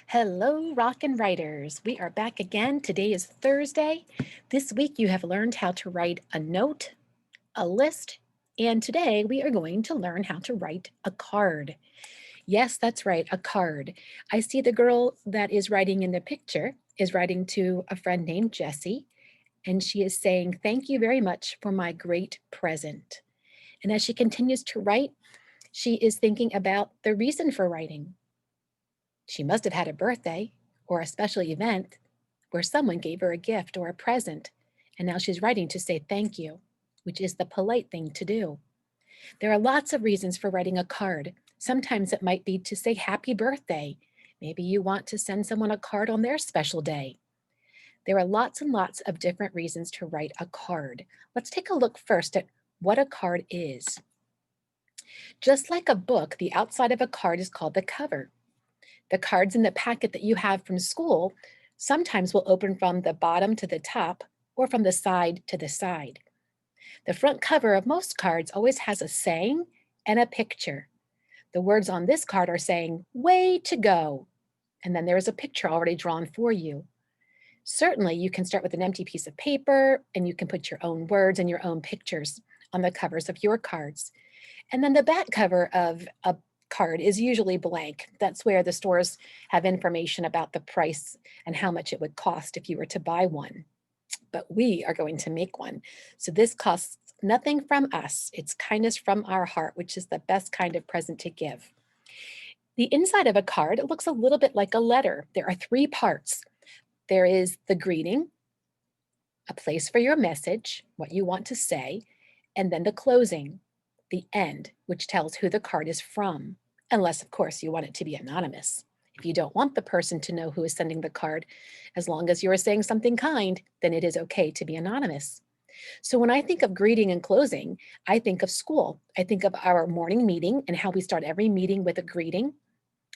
Hello, Rock and Writers. We are back again. Today is Thursday. This week you have learned how to write a note, a list, and today we are going to learn how to write a card. Yes, that's right, a card. I see the girl that is writing in the picture is writing to a friend named Jessie, and she is saying, "Thank you very much for my great present." And as she continues to write, she is thinking about the reason for writing. She must have had a birthday or a special event where someone gave her a gift or a present, and now she's writing to say thank you, which is the polite thing to do. There are lots of reasons for writing a card. Sometimes it might be to say happy birthday. Maybe you want to send someone a card on their special day. There are lots and lots of different reasons to write a card. Let's take a look first at what a card is. Just like a book, the outside of a card is called the cover. The cards in the packet that you have from school sometimes will open from the bottom to the top or from the side to the side. The front cover of most cards always has a saying and a picture. The words on this card are saying, "Way to go." And then there is a picture already drawn for you. Certainly, you can start with an empty piece of paper and you can put your own words and your own pictures on the covers of your cards. And then the back cover of a card is usually blank. That's where the stores have information about the price and how much it would cost if you were to buy one. But we are going to make one. So this costs nothing from us. It's kindness from our heart, which is the best kind of present to give. The inside of a card looks a little bit like a letter. There are three parts. There is the greeting, a place for your message, what you want to say, and then the closing, the end, which tells who the card is from, unless, of course, you want it to be anonymous. If you don't want the person to know who is sending the card, as long as you are saying something kind, then it is okay to be anonymous. So when I think of greeting and closing, I think of school. I think of our morning meeting and how we start every meeting with a greeting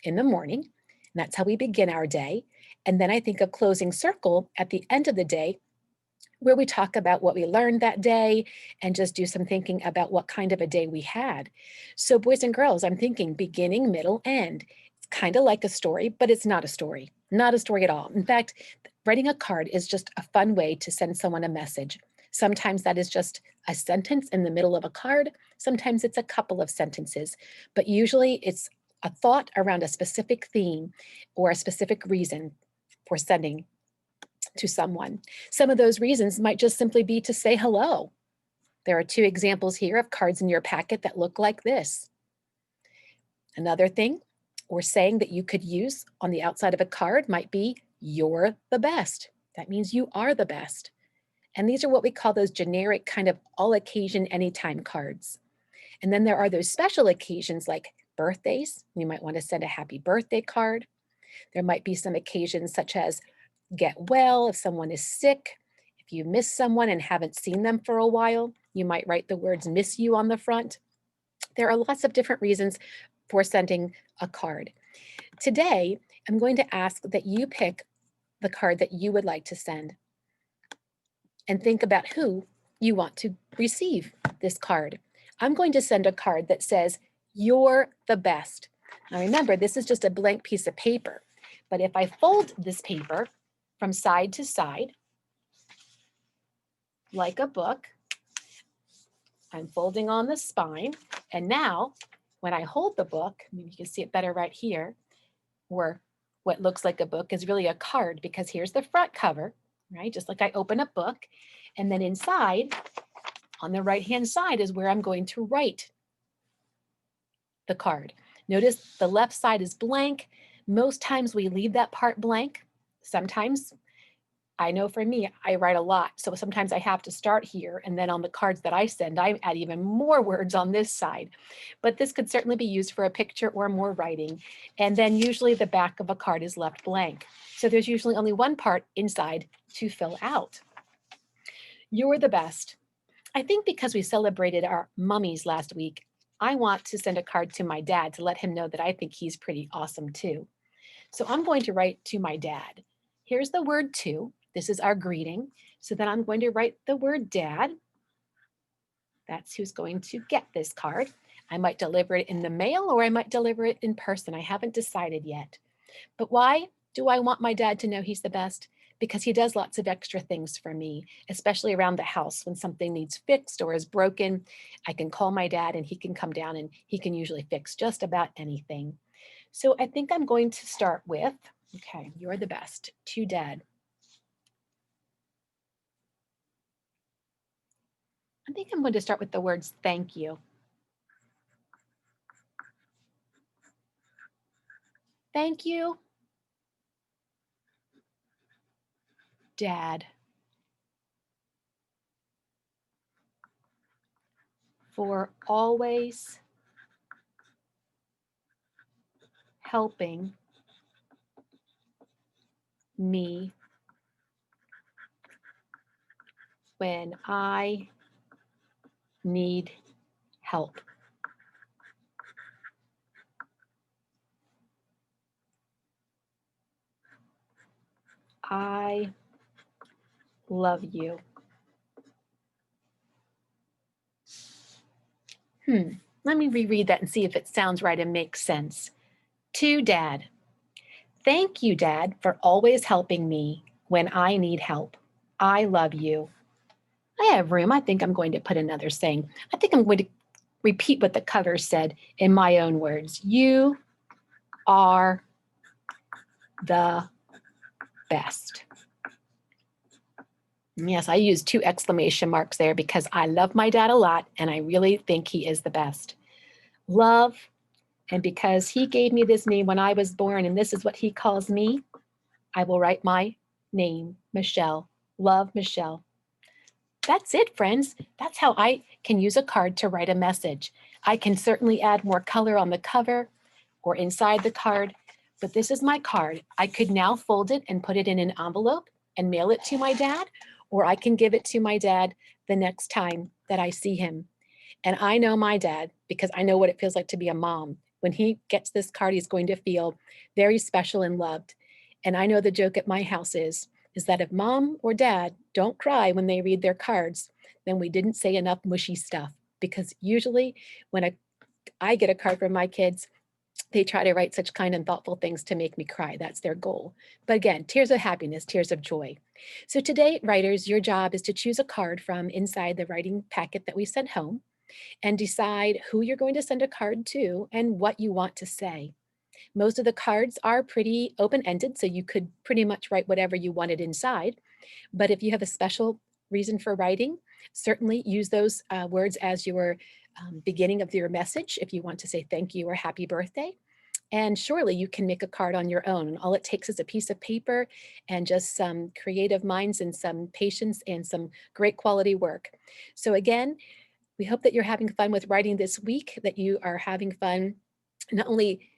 in the morning. And that's how we begin our day. And then I think of closing circle at the end of the day where we talk about what we learned that day and just do some thinking about what kind of a day we had. So, boys and girls, I'm thinking beginning, middle, end. It's kind of like a story, but it's not a story, not a story at all. In fact, writing a card is just a fun way to send someone a message. Sometimes that is just a sentence in the middle of a card. Sometimes it's a couple of sentences, but usually it's a thought around a specific theme or a specific reason for sending to someone. Some of those reasons might just simply be to say hello. There are two examples here of cards in your packet that look like this. Another thing or saying that you could use on the outside of a card might be, "You're the best." That means you are the best. And these are what we call those generic kind of all occasion, anytime cards. And then there are those special occasions like birthdays. You might want to send a happy birthday card. There might be some occasions such as get well, if someone is sick, if you miss someone and haven't seen them for a while, you might write the words "miss you" on the front. There are lots of different reasons for sending a card. Today, I'm going to ask that you pick the card that you would like to send and think about who you want to receive this card. I'm going to send a card that says, "You're the best." Now remember, this is just a blank piece of paper, but if I fold this paper from side to side, like a book, I'm folding on the spine. And now when I hold the book, maybe you can see it better right here, or what looks like a book is really a card because here's the front cover, right? Just like I open a book. And then inside, on the right-hand side is where I'm going to write the card. Notice the left side is blank. Most times we leave that part blank. Sometimes I know for me, I write a lot. So sometimes I have to start here. And then on the cards that I send, I add even more words on this side. But this could certainly be used for a picture or more writing. And then usually the back of a card is left blank. So there's usually only one part inside to fill out. You're the best. I think because we celebrated our mummies last week, I want to send a card to my dad to let him know that I think he's pretty awesome too. So I'm going to write to my dad. Here's the word "to." This is our greeting. So then I'm going to write the word "dad." That's who's going to get this card. I might deliver it in the mail or I might deliver it in person. I haven't decided yet. But why? Do I want my dad to know he's the best? Because he does lots of extra things for me, especially around the house when something needs fixed or is broken. I can call my dad and he can come down and he can usually fix just about anything. So I think I'm going to start with, okay, you're the best, to dad. I think I'm going to start with the words thank you. Thank you, Dad, for always helping me when I need help. I love you. Let me reread that and see if it sounds right and makes sense. To Dad. Thank you, Dad, for always helping me when I need help. I love you. I have room. I think I'm going to put another saying. I think I'm going to repeat what the cover said in my own words. You are the best. Yes, I use 2 exclamation marks there because I love my dad a lot and I really think he is the best. Love, and because he gave me this name when I was born and this is what he calls me, I will write my name, Michelle. Love, Michelle. That's it, friends. That's how I can use a card to write a message. I can certainly add more color on the cover or inside the card, but this is my card. I could now fold it and put it in an envelope and mail it to my dad, or I can give it to my dad the next time that I see him. And I know my dad because I know what it feels like to be a mom. When he gets this card, he's going to feel very special and loved. And I know the joke at my house is that if mom or dad don't cry when they read their cards, then we didn't say enough mushy stuff. Because usually when I get a card from my kids, they try to write such kind and thoughtful things to make me cry. That's their goal. But again, tears of happiness, tears of joy. So today, writers, your job is to choose a card from inside the writing packet that we sent home and decide who you're going to send a card to and what you want to say. Most of the cards are pretty open-ended, so you could pretty much write whatever you wanted inside. But if you have a special reason for writing, certainly use those words as your beginning of your message if you want to say thank you or happy birthday. And surely you can make a card on your own. All it takes is a piece of paper and just some creative minds and some patience and some great quality work. So again, we hope that you're having fun with writing this week, that you are having fun not only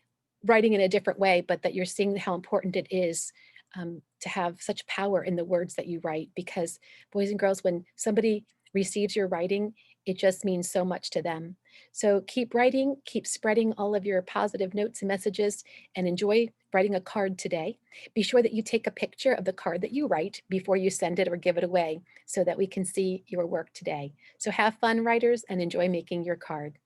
writing in a different way, but that you're seeing how important it is to have such power in the words that you write. Because boys and girls, when somebody receives your writing, it just means so much to them. So keep writing, keep spreading all of your positive notes and messages, and enjoy writing a card today. Be sure that you take a picture of the card that you write before you send it or give it away so that we can see your work today. So have fun, writers, and enjoy making your card.